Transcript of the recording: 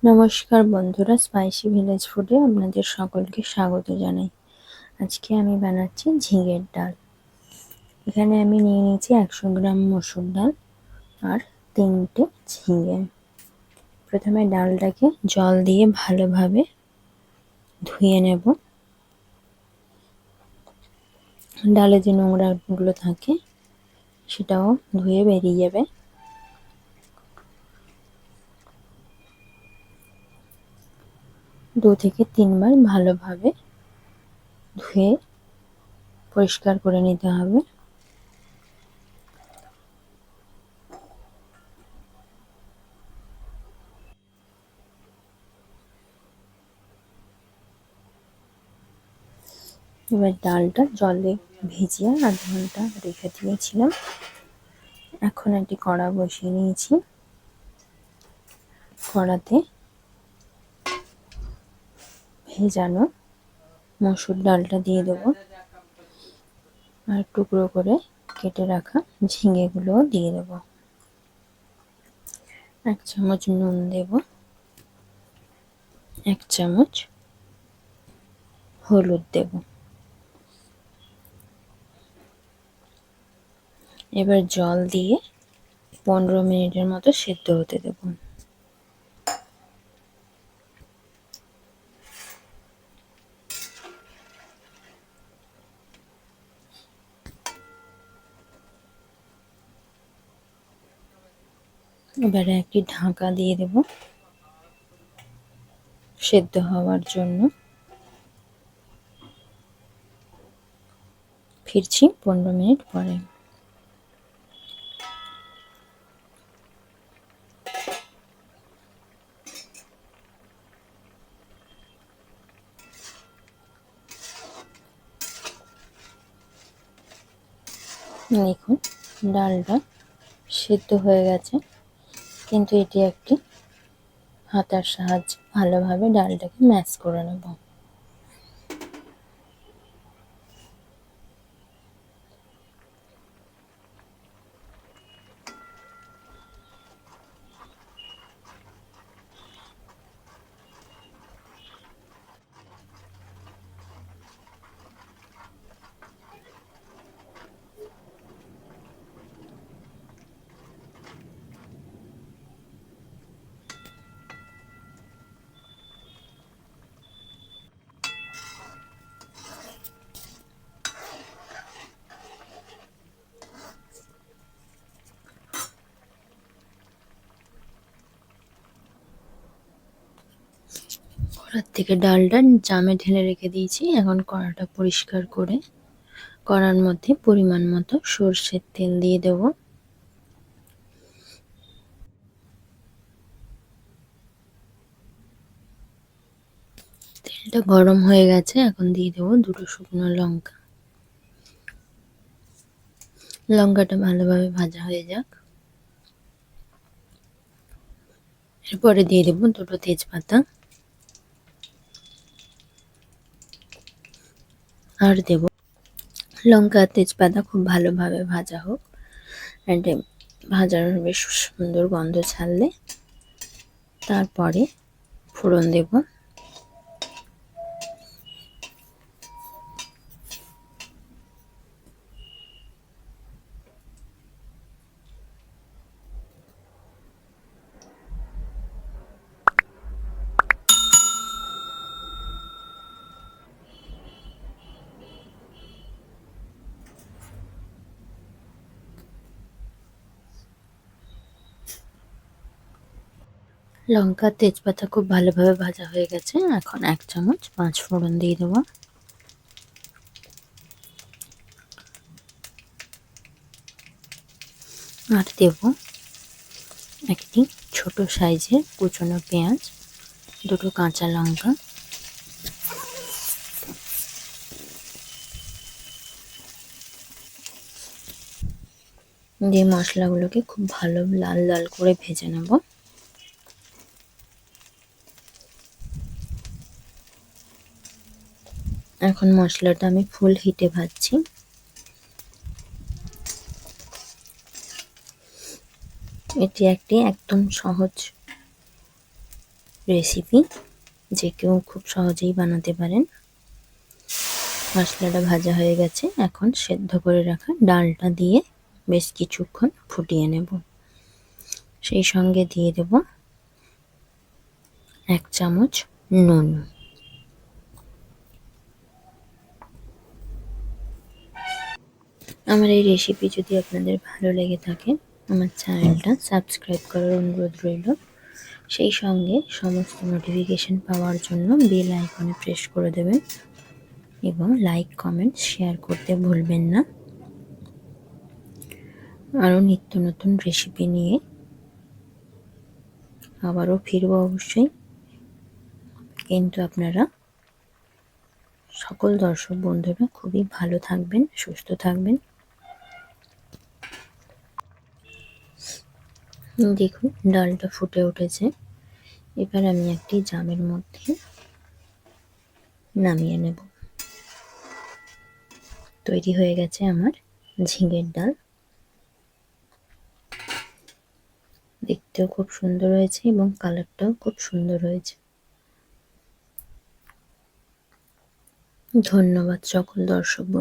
নমস্কার বন্ধুরা, spicy village ফুডে আপনাদের সকলকে স্বাগত জানাই। আজকে আমি বানাচ্ছি ঝিঙের ডাল। এখানে আমি নিয়ে নিয়েছি 100 গ্রাম মসুর ডাল আর 3টে ঝিঙে। প্রথমে ডালটাকে জল দিয়ে ভালোভাবে ধুয়ে নেব। ডালে যে নোংরাগুলো থাকে সেটাও ধুয়ে বেরিয়ে যাবে। দু থেকে তিনবার ভালোভাবে ধুয়ে পরিষ্কার করে নিতে হবে। এবার ডালটা জলে ভিজিয়ে আধ ঘন্টা রেখে দিয়েছিলাম। এখন একটি কড়া বসিয়ে নিয়েছি। কড়াতে ভেজানো মসুর ডালটা দিয়ে দেবো আর টুকরো করে কেটে রাখা ঝিঙেগুলোও দিয়ে দেবো। 1 চামচ নুন দেব, 1 চামচ হলুদ দেব। এবার জল দিয়ে 15 মিনিটের মতো সেদ্ধ হতে দেব। এবারে একটি ঢাকা দিয়ে দেব সেদ্ধ হওয়ার জন্য। ফিরছি 15 মিনিট পরে। দেখুন ডালটা সেদ্ধ হয়ে গেছে, কিন্তু এটি একটি হাতার সাহায্যে ভালোভাবে ডালটাকে ম্যাশ করে নেব। কড়ার থেকে ডালটা জামে ঢেলে রেখে দিয়েছি। এখন কড়াটা পরিষ্কার করে কড়ার মধ্যে পরিমাণ মতো সর্ষের তেল দিয়ে দেব। তেলটা গরম হয়ে গেছে, এখন দিয়ে দেবো 2টো শুকনো লঙ্কা। লঙ্কাটা ভালোভাবে ভাজা হয়ে যাক। এরপরে দিয়ে দেবো 2টো তেজপাতা আর দেব লঙ্কা আর তেজপাতা খুব ভালোভাবে ভাজা হোক। এটা ভাজার বেশ সুন্দর গন্ধ ছাড়লে তারপরে ফোড়ন দেব। লঙ্কা তেজপাতা খুব ভালোভাবে ভাজা হয়ে গেছে। এখন 1 চামচ 5 ফোড়ন দিয়ে দেবো। আর দেব একটি ছোট সাইজের কুচনো পেঁয়াজ, 2টো কাঁচা লঙ্কা, দিয়ে মশলাগুলোকে খুব ভালো লাল লাল করে ভেজে নেব। এখন মশলাটা আমি ফুল হিটে ভাজছি। এটি একটি একদম সহজ রেসিপি, যে কেউ খুব সহজেই বানাতে পারেন। মশলাটা ভাজা হয়ে গেছে, এখন সেদ্ধ করে রাখা ডালটা দিয়ে বেশ কিছুক্ষণ ফুটিয়ে নেব। সেই সঙ্গে দিয়ে দেব 1 চামচ নুন। আমার এই রেসিপি যদি আপনাদের ভালো লেগে থাকে, আমার চ্যানেলটা সাবস্ক্রাইব করার অনুরোধ রইল। সেই সঙ্গে সমস্ত নোটিফিকেশন পাওয়ার জন্য বেল আইকনে প্রেস করে দেবেন এবং লাইক, কমেন্ট, শেয়ার করতে ভুলবেন না। আরও নিত্য নতুন রেসিপি নিয়ে আবারও ফিরবো অবশ্যই। কিন্তু আপনারা সকল দর্শক বন্ধুরা খুবই ভালো থাকবেন, সুস্থ থাকবেন। দেখুন ডালটা ফুটে উঠেছে। এবার আমি একটি জামের মধ্যে নামিয়ে নেব। তৈরি হয়ে গেছে আমার ঝিঙের ডাল। দেখতেও খুব সুন্দর হয়েছে এবং কালারটাও খুব সুন্দর হয়েছে। ধন্যবাদ সকল দর্শক বন্ধু।